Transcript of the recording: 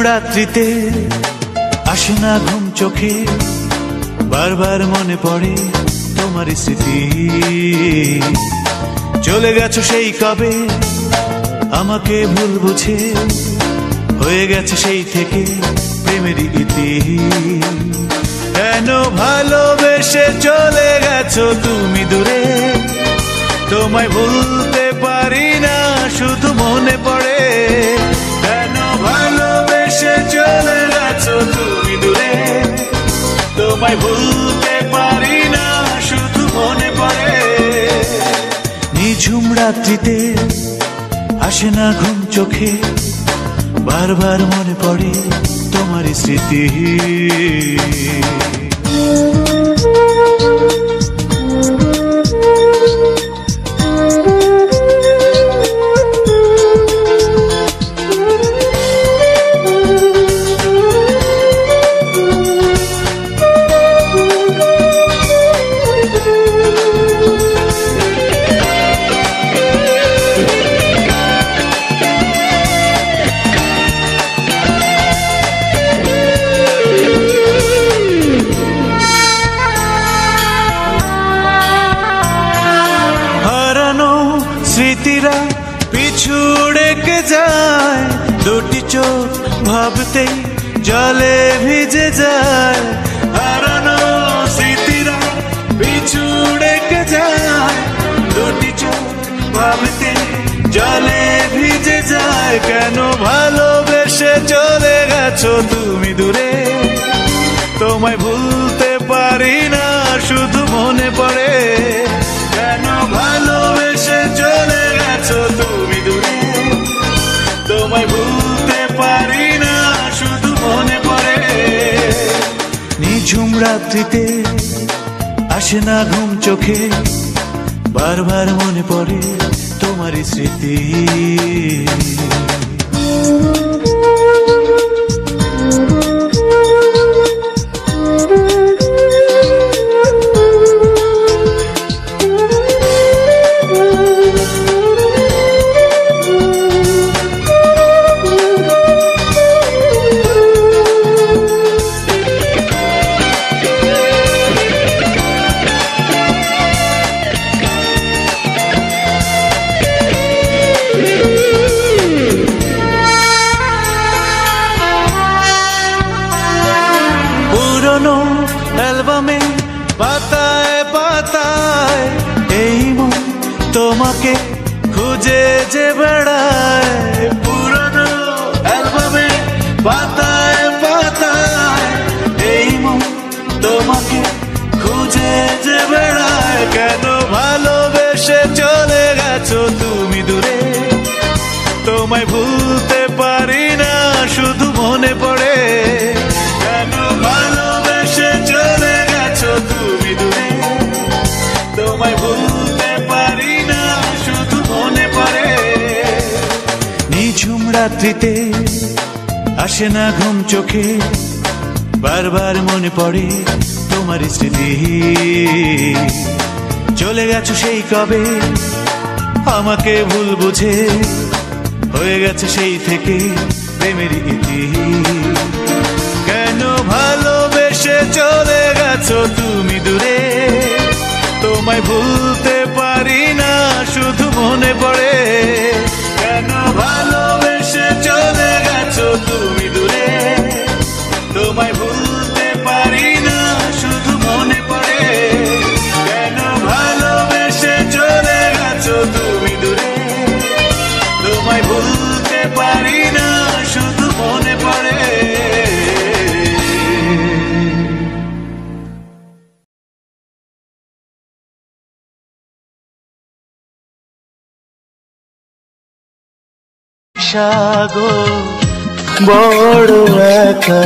রাত্রিতে আসে না ঘুম চোখে, বারবার মনে পড়ে তোমার স্মৃতি। চলে গেছো সেই কবে আমাকে ভুল বুঝে, হয়ে গেছে সেই থেকে প্রেমের ইতি। কেন ভালোবেসে চলে গেছো তুমি দূরে, তোমায় ভুলতে পারি না শুধু মনে পড়ে। কেন ভালোবেসে চলে গেছো তুমি দূরে, তোমায় ভুলতে পারি না শুধু মনে পড়ে। নিঝুম রাত্রিতে আসে না ঘুম চোখে, বারবার মনে পড়ে তোমার স্মৃতি। স্মৃতিরা পিছু ডেকে যায়, দুটি চোখ ভাবতেই জলে ভিজে যায়। হারানো স্মৃতিরা পিছু ডেকে যায়, দুটি চোখ ভাবতেই জলে ভিজে যায়। কেন ভালোবেসে চলে গেছো তুমি দূরে, তোমায় ভুলতে পারি না শুধু মনে পড়ে। কেন ভালোবেসে চলে গেছো তুমি দূরে, তোমায় ভুলতে পারি না শুধু মনে পড়ে। নিঝুম রাত্রিতে আসে না ঘুম চোখে, বারবার মনে পড়ে তোমার স্মৃতি। অ্যালবামে পাতায় পাতায় এই মন তোমাকে খুঁজে যে বেড়ায়। পুরনো অ্যালবামে পাতায় পাতায় এই মন তোমাকে খুঁজে যে বেড়ায়। কেন ভালোবেসে চলে গেছো তুমি দূরে, তোমায় ভুলতে পারি না শুধু মনে পড়ে। কেন ভালোবেসে চলে গেছো তুমি দূরে, তোমায় ভুলতে পারি না শুধু মনে পড়ে। নিঝুম রাত্রিতে আসে না ঘুম চোখে, বারবার মনে পড়ে তোমার স্মৃতি। চলে গেছো সেই কবে আমাকে ভুল বুঝে, হয়ে গেছে সেই থেকে প্রেমের ইতি। কেন ভালোবেসে চলে গেছো তুমি দূরে, তোমায় ভুলতে পারি না শুধু মনে পড়ে। কেন ভালোবেসে চলে গেছো তুমি দূরে, তোমায় ভুলতে পারি না শুধু মনে পড়ে। কেন ভালোবেসে চলে গেছো। সাগর বড় একা।